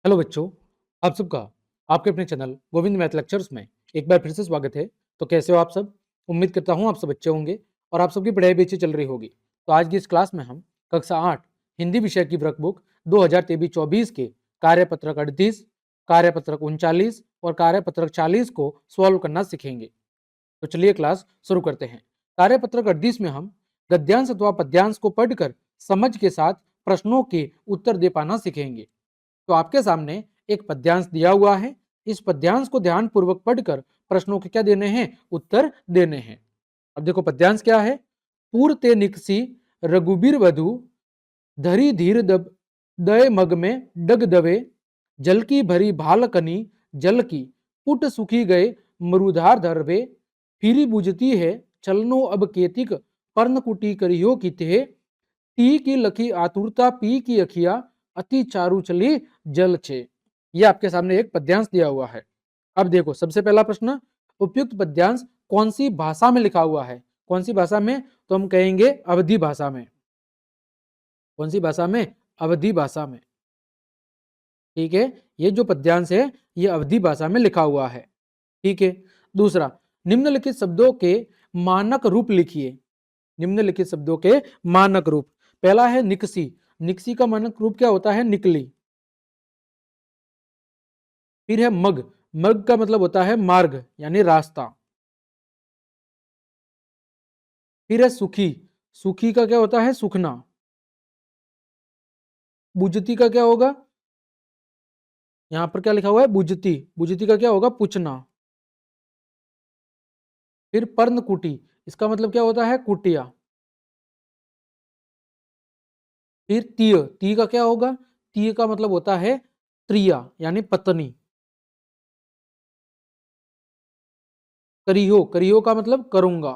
Hello बच्चों, आप सबका आपके अपने चैनल गोविंद मैथ लेक्चर्स में एक बार फिर से स्वागत है। तो कैसे हो आप सब? उम्मीद करता हूँ आप सब अच्छे होंगे और आप सबकी पढ़ाई भी अच्छी चल रही होगी। तो आज की इस क्लास में हम कक्षा 8 हिंदी विषय की वर्कबुक 2023-24 के कार्यपत्रक 38, कार्यपत्रक 39 और कार्यपत्रक 40 को सॉल्व करना सीखेंगे। तो चलिए क्लास शुरू करते हैं। कार्यपत्रक 38 में हम गद्यांश अथवा पद्यांश को पढ़कर समझ के साथ प्रश्नों के उत्तर दे पाना सीखेंगे। तो आपके सामने एक पद्यांश दिया हुआ है। इस पद्यांश को ध्यानपूर्वक पढ़कर प्रश्नों के क्या देने हैं? उत्तर देने हैं। अब देखो पद्यांश क्या है। पूर ते निकसी रघुबीर वधु धरी धीर दब दय मग में डग दवे जल की भरी भालकनी जल की पुट सुखी गए मरुधार धरवे फिरी बुझती है चलनो अब केतिक पर्णकुटी करियो की थे टी की लखी आतुरता पी की अखिया अति चारु चली जल छे। ये आपके सामने एक पद्यांश दिया हुआ है। अब देखो सबसे पहला प्रश्न, उपयुक्त पद्यांश कौन सी भाषा में लिखा हुआ है? कौन सी भाषा में? तो हम कहेंगे अवधी भाषा में। कौन सी भाषा में? अवधी भाषा में। ठीक है, ये जो पद्यांश है ये अवधी भाषा में लिखा हुआ है। ठीक है। दूसरा, निम्नलिखित शब्दों के मानक रूप लिखिए। निम्नलिखित शब्दों के मानक रूप। पहला है निकसी। निकसी का मानक रूप क्या होता है? निकली। फिर है मग। मग का मतलब होता है मार्ग यानी रास्ता। फिर है सुखी। सुखी का क्या होता है? सुखना। बुझती का क्या होगा? यहां पर क्या लिखा हुआ है? बुझती। बुझती का क्या होगा? पूछना। फिर पर्णकुटी, इसका मतलब क्या होता है? कुटिया। फिर तीय। तीय का क्या होगा? तीय का मतलब होता है त्रिया यानी पत्नी। करियो, करियो का मतलब करूंगा।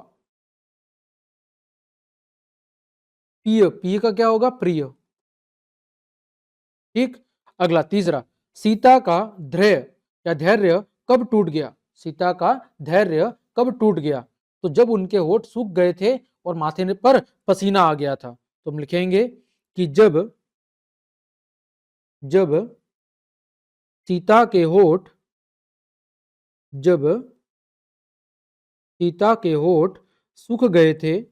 पिय, पिय का क्या होगा? प्रिय। ठीक। अगला तीसरा, सीता का धैर्य या धैर्य कब टूट गया? सीता का धैर्य कब टूट गया? तो जब उनके होठ सूख गए थे और माथे पर पसीना आ गया था। तो हम लिखेंगे कि जब जब सीता के होठ जब सीता के होठ सूख गए थे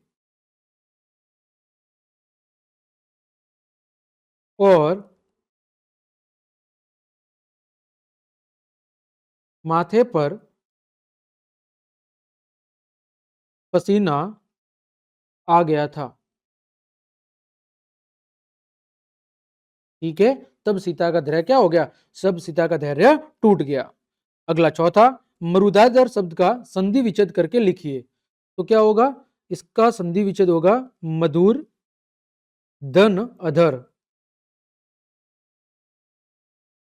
और माथे पर पसीना आ गया था। ठीक है, तब सीता का धैर्य क्या हो गया? सब सीता का धैर्य टूट गया। अगला चौथा, मरुदाधर शब्द का संधि विच्छेद करके लिखिए। तो क्या होगा? इसका संधि विच्छेद होगा मधुर धन अधर।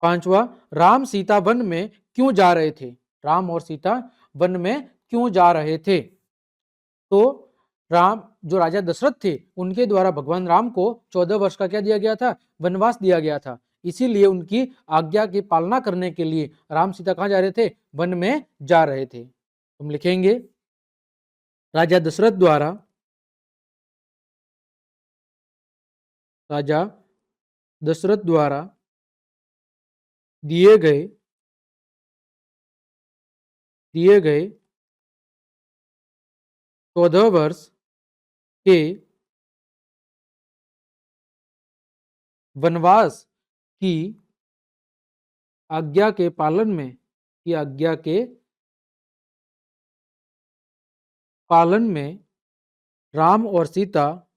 पांचवा, राम सीता वन में क्यों जा रहे थे? राम और सीता वन में क्यों जा रहे थे? तो राम जो राजा दशरथ थे उनके द्वारा भगवान राम को 14 वर्ष का क्या दिया गया था? वनवास दिया गया था। इसीलिए उनकी आज्ञा की पालना करने के लिए राम सीता कहाँ जा रहे थे? वन में जा रहे थे। हम लिखेंगे राजा दशरथ द्वारा राजा दशरथ द्वारा दिए गए दिए गए 14 वर्ष के वनवास की आज्ञा के पालन में की आज्ञा के पालन में राम और सीता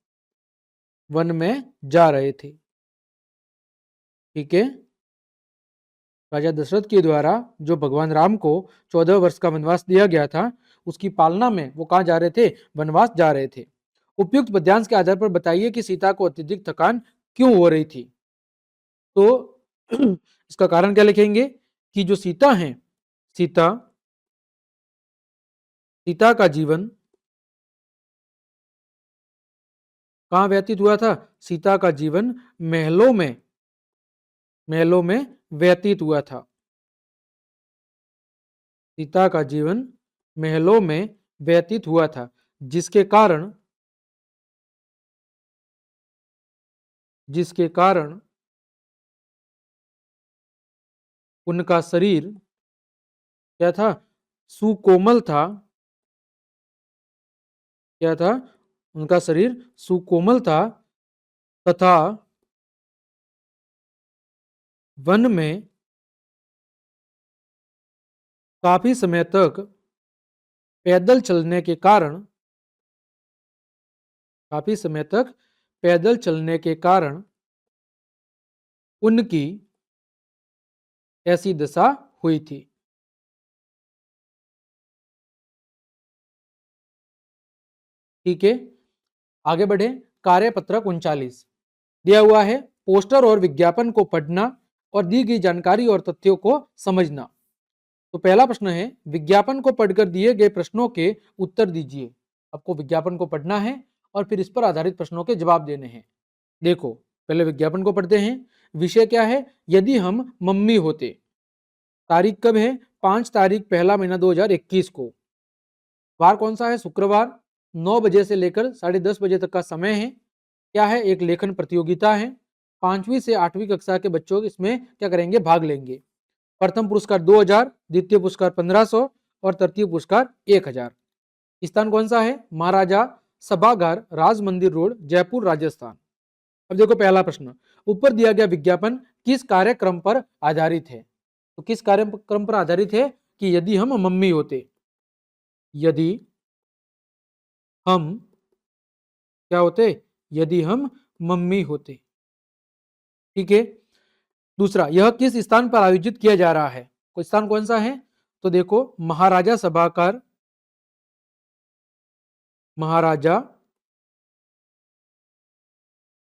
वन में जा रहे थे। ठीक है, राजा दशरथ के द्वारा जो भगवान राम को 14 वर्ष का वनवास दिया गया था उसकी पालना में वो कहाँ जा रहे थे? वनवास जा रहे थे। उपयुक्त पद्यांश के आधार पर बताइए कि सीता को अत्यधिक थकान क्यों हो रही थी? तो इसका कारण क्या लिखेंगे कि जो सीता है, सीता सीता का जीवन कहाँ व्यतीत हुआ था? सीता का जीवन महलों में व्यतीत हुआ था। सीता का जीवन महलों में व्यतीत हुआ था जिसके कारण उनका शरीर क्या था? सुकोमल था। क्या था? उनका शरीर सुकोमल था तथा वन में काफी समय तक पैदल चलने के कारण काफी समय तक पैदल चलने के कारण उनकी ऐसी दशा हुई थी। ठीक है, आगे बढ़े। कार्यपत्रक 39 दिया हुआ है, पोस्टर और विज्ञापन को पढ़ना और दी गई जानकारी और तथ्यों को समझना। तो पहला प्रश्न है, विज्ञापन को पढ़कर दिए गए प्रश्नों के उत्तर दीजिए। आपको विज्ञापन को पढ़ना है और फिर इस पर आधारित प्रश्नों के जवाब देने हैं। देखो, पहले विज्ञापन को पढ़ते हैं। विषय क्या है? यदि हम मम्मी होते। तारीख कब है? 5 तारीख पहला महीना 2021 को। वार कौन सा है? शुक्रवार। 9 बजे से लेकर 10:30 बजे तक का समय है। क्या है? एक लेखन प्रतियोगिता है। 5वीं से 8वीं कक्षा के बच्चों इसमें क्या करेंगे? भाग लेंगे। प्रथम पुरस्कार 2000, द्वितीय पुरस्कार 1500 और तृतीय पुरस्कार 1000। स्थान कौन सा है? महाराजा सभागार, राज मंदिर रोड, जयपुर, राजस्थान। अब देखो पहला प्रश्न, ऊपर दिया गया विज्ञापन किस कार्यक्रम पर आधारित है? तो किस कार्यक्रम पर आधारित है? कि यदि हम मम्मी होते। यदि हम क्या होते? यदि हम मम्मी होते। ठीक है। दूसरा, यह किस स्थान पर आयोजित किया जा रहा है? कोई स्थान कौन सा है? तो देखो, महाराजा सभागार, महाराजा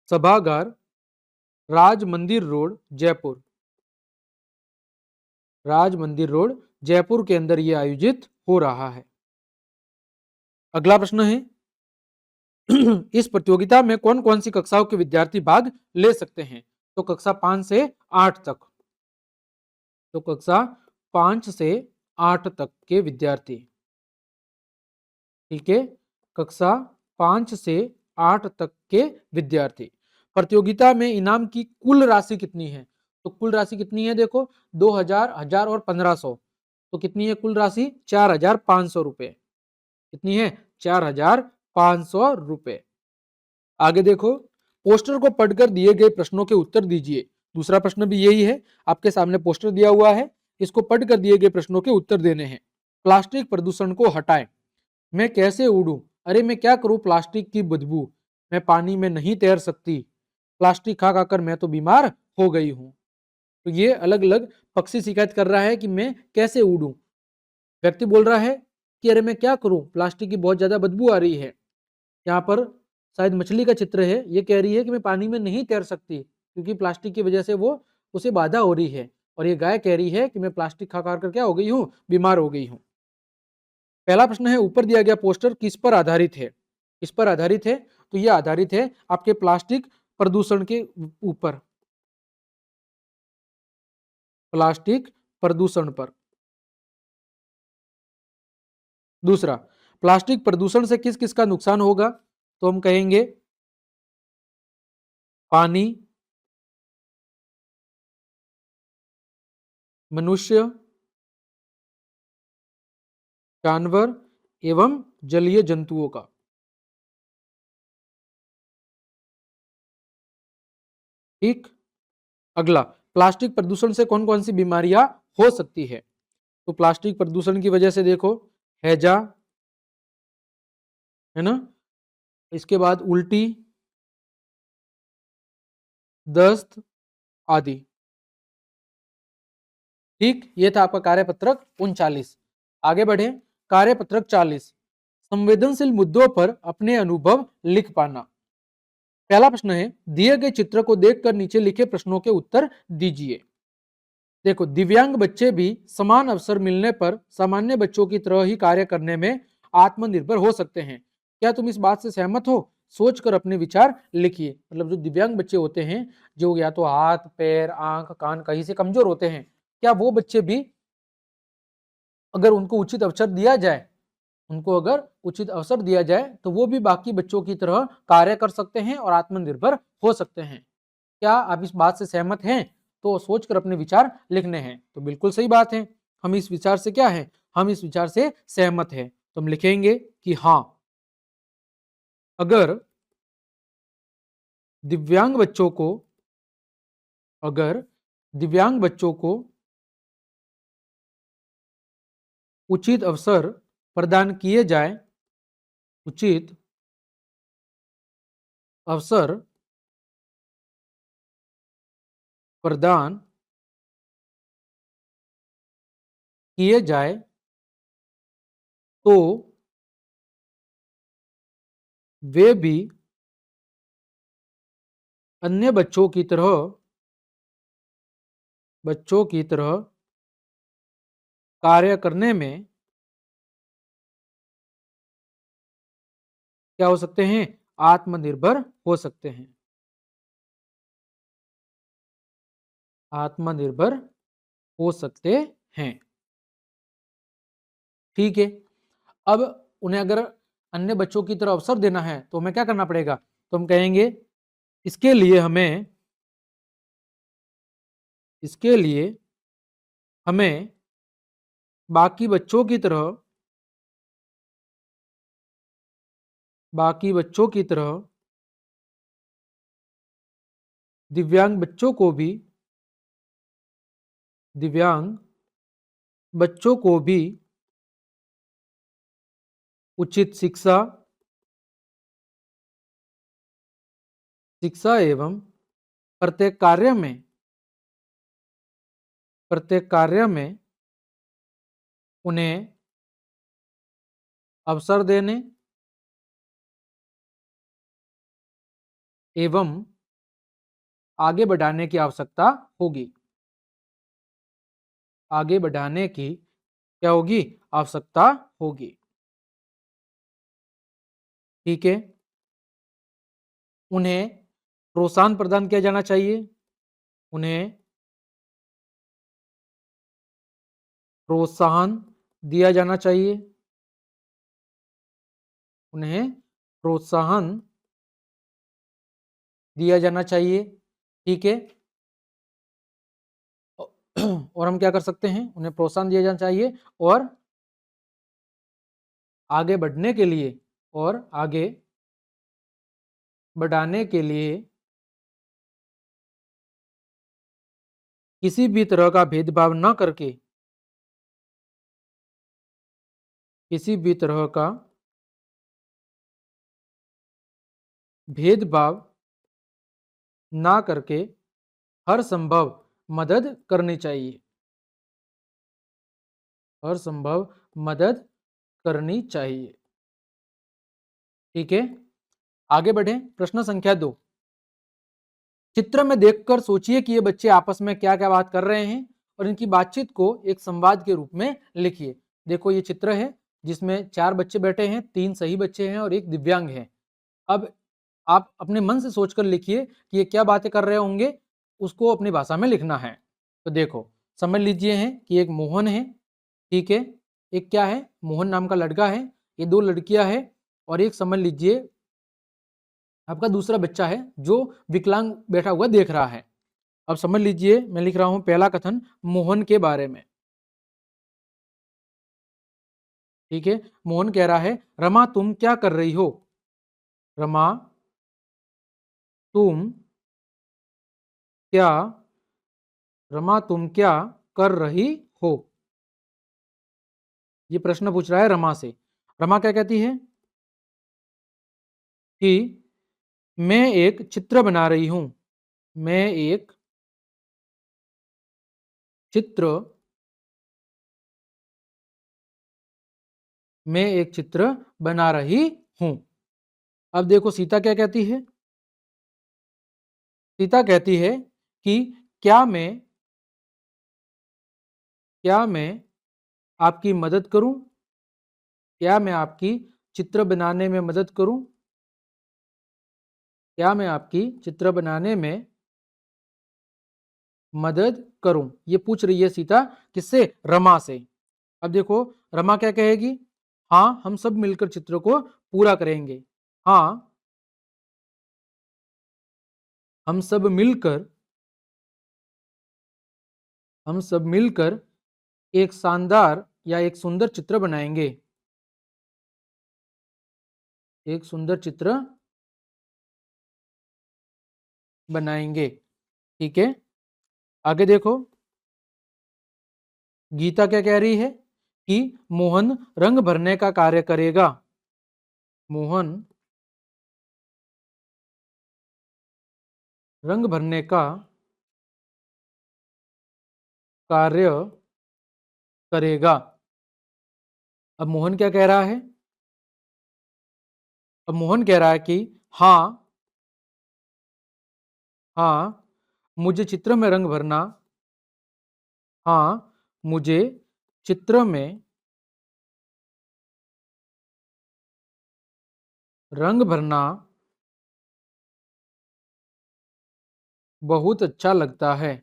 सभागार, राज मंदिर रोड, जयपुर। राज मंदिर रोड, जयपुर के अंदर यह आयोजित हो रहा है। अगला प्रश्न है, इस प्रतियोगिता में कौन कौन सी कक्षाओं के विद्यार्थी भाग ले सकते हैं? तो कक्षा 5 से 8 तक। तो कक्षा 5 से 8 तक के विद्यार्थी। ठीक है, कक्षा 5 से 8 तक के विद्यार्थी। प्रतियोगिता में इनाम की कुल राशि कितनी है? तो कुल राशि कितनी है? देखो, 2000, 1000 और 1500। तो कितनी है कुल राशि? 4500 रुपए। कितनी है? 4500 रुपए। आगे देखो, पोस्टर को पढ़कर दिए गए प्रश्नों के उत्तर दीजिए। दूसरा प्रश्न भी यही है, आपके सामने पोस्टर दिया हुआ है, इसको पढ़कर दिए गए प्रश्नों के उत्तर देने हैं। प्लास्टिक प्रदूषण को हटाएं। मैं कैसे उड़ूं? अरे मैं क्या करूं? प्लास्टिक की बदबू। मैं पानी में नहीं तैर सकती। प्लास्टिक खा खाकर मैं तो बीमार हो गई हूं। तो ये अलग अलग पक्षी शिकायत कर रहा है कि मैं कैसे उड़ूं। व्यक्ति बोल रहा है कि अरे मैं क्या करूं? प्लास्टिक की बहुत ज्यादा बदबू आ रही है। यहाँ पर शायद मछली का चित्र है, ये कह रही है कि मैं पानी में नहीं तैर सकती क्योंकि प्लास्टिक की वजह से वो उसे बाधा हो रही है। और ये गाय कह रही है कि मैं प्लास्टिक खा खा कर क्या हो गई हूँ? बीमार हो गई हूँ। पहला प्रश्न है, ऊपर दिया गया पोस्टर किस पर आधारित है? किस पर आधारित है? तो यह आधारित है आपके प्लास्टिक प्रदूषण के ऊपर। प्लास्टिक प्रदूषण पर। दूसरा, प्लास्टिक प्रदूषण से किस किस का नुकसान होगा? तो हम कहेंगे पानी, मनुष्य, जानवर एवं जलीय जंतुओं का। ठीक। अगला, प्लास्टिक प्रदूषण से कौन कौन सी बीमारियां हो सकती है? तो प्लास्टिक प्रदूषण की वजह से देखो, हैजा, है ना, इसके बाद उल्टी, दस्त आदि। ठीक, ये था आपका कार्यपत्रक 39। आगे बढ़े, कार्यपत्रक 40, संवेदनशील मुद्दों पर अपने अनुभव लिख पाना। पहला प्रश्न है, दिए गए चित्र को देखकर नीचे लिखे प्रश्नों के उत्तर दीजिए। देखो, दिव्यांग बच्चे भी समान अवसर मिलने पर सामान्य बच्चों की तरह ही कार्य करने में आत्मनिर्भर हो सकते हैं। क्या तुम इस बात से सहमत हो? सोचकर अपने विचार लिखिए। मतलब जो दिव्यांग बच्चे होते हैं, जो या तो हाथ, पैर, आंख, कान कहीं से कमजोर होते हैं, क्या वो बच्चे भी, अगर उनको उचित अवसर दिया जाए, उनको अगर उचित अवसर दिया जाए तो वो भी बाकी बच्चों की तरह कार्य कर सकते हैं और आत्मनिर्भर हो सकते हैं। क्या आप इस बात से सहमत हैं? तो सोचकर अपने विचार लिखने हैं। तो बिल्कुल सही बात है, हम इस विचार से क्या है, हम इस विचार से सहमत हैं। तो हम लिखेंगे कि हाँ, अगर दिव्यांग बच्चों को अगर दिव्यांग बच्चों को उचित अवसर प्रदान किए जाए उचित अवसर प्रदान किए जाए तो वे भी अन्य बच्चों की तरह कार्य करने में क्या हो सकते हैं, आत्मनिर्भर हो सकते हैं। आत्मनिर्भर हो सकते हैं। ठीक है। अब उन्हें अगर अन्य बच्चों की तरह अवसर देना है तो हमें क्या करना पड़ेगा, तो हम कहेंगे इसके लिए हमें बाकी बच्चों की तरह दिव्यांग बच्चों को भी दिव्यांग बच्चों को भी उचित शिक्षा एवं प्रत्येक कार्य में उन्हें अवसर देने एवं आगे बढ़ाने की आवश्यकता होगी। आगे बढ़ाने की क्या होगी, आवश्यकता होगी। ठीक है। उन्हें प्रोत्साहन प्रदान किया जाना चाहिए। उन्हें प्रोत्साहन दिया जाना चाहिए। उन्हें प्रोत्साहन दिया जाना चाहिए। ठीक है। और हम क्या कर सकते हैं, उन्हें प्रोत्साहन दिया जाना चाहिए और आगे बढ़ने के लिए और आगे बढ़ाने के लिए किसी भी तरह का भेदभाव न करके किसी भी तरह का भेदभाव ना करके हर संभव मदद करनी चाहिए। हर संभव मदद करनी चाहिए। ठीक है। आगे बढ़े, प्रश्न संख्या 2। चित्र में देखकर सोचिए कि ये बच्चे आपस में क्या क्या बात कर रहे हैं और इनकी बातचीत को एक संवाद के रूप में लिखिए। देखो ये चित्र है जिसमें 4 बच्चे बैठे हैं, 3 सही बच्चे हैं और एक दिव्यांग है। अब आप अपने मन से सोचकर लिखिए कि ये क्या बातें कर रहे होंगे, उसको अपनी भाषा में लिखना है। तो देखो, समझ लीजिए हैं कि एक मोहन है, ठीक है, एक क्या है, मोहन नाम का लड़का है, ये 2 लड़कियां हैं और एक समझ लीजिए आपका दूसरा बच्चा है जो विकलांग बैठा हुआ देख रहा है। अब समझ लीजिए मैं लिख रहा हूं पहला कथन मोहन के बारे में। ठीक है। मोहन कह रहा है, रमा तुम क्या कर रही हो। रमा तुम क्या रमा तुम क्या कर रही हो। ये प्रश्न पूछ रहा है रमा से। रमा क्या कहती है कि मैं एक चित्र बना रही हूं। मैं एक चित्र मैं एक चित्र बना रही हूं। अब देखो सीता क्या कहती है। सीता कहती है कि क्या मैं क्या मैं आपकी मदद करूं। क्या मैं आपकी चित्र बनाने में मदद करूं। क्या मैं आपकी चित्र बनाने में मदद करूं। ये पूछ रही है सीता किससे, रमा से। अब देखो रमा क्या कहेगी, हाँ हम सब मिलकर चित्र को पूरा करेंगे। हाँ हम सब मिलकर हम सब मिलकर एक शानदार या एक सुंदर चित्र बनाएंगे। एक सुंदर चित्र बनाएंगे। ठीक है, आगे देखो, गीता क्या कह रही है कि मोहन रंग भरने का कार्य करेगा। मोहन रंग भरने का कार्य करेगा। अब मोहन क्या कह रहा है? अब मोहन कह रहा है कि हाँ, हाँ, मुझे चित्र में रंग भरना, हाँ, मुझे चित्र में रंग भरना बहुत अच्छा लगता है।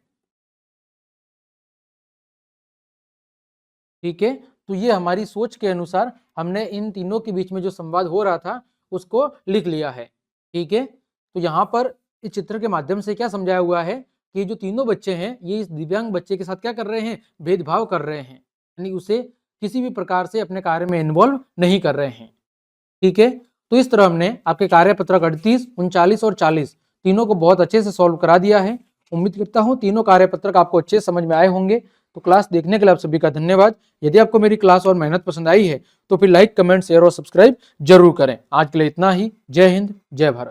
ठीक है, तो ये हमारी सोच के अनुसार हमने इन तीनों के बीच में जो संवाद हो रहा था उसको लिख लिया है। ठीक है, तो यहाँ पर इस चित्र के माध्यम से क्या समझाया हुआ है कि जो तीनों बच्चे हैं ये इस दिव्यांग बच्चे के साथ क्या कर रहे हैं? भेदभाव कर रहे हैं, यानी उसे किसी भी प्रकार से अपने कार्य में इन्वॉल्व नहीं कर रहे हैं। ठीक है, तो इस तरह हमने आपके कार्यपत्रक 38, 39 और 40 तीनों को बहुत अच्छे से सॉल्व करा दिया है। उम्मीद करता हूं तीनों कार्यपत्रक आपको अच्छे से समझ में आए होंगे। तो क्लास देखने के लिए आप सभी का धन्यवाद। यदि आपको मेरी क्लास और मेहनत पसंद आई है तो फिर लाइक, कमेंट, शेयर और सब्सक्राइब जरूर करें। आज के लिए इतना ही। जय हिंद, जय भारत।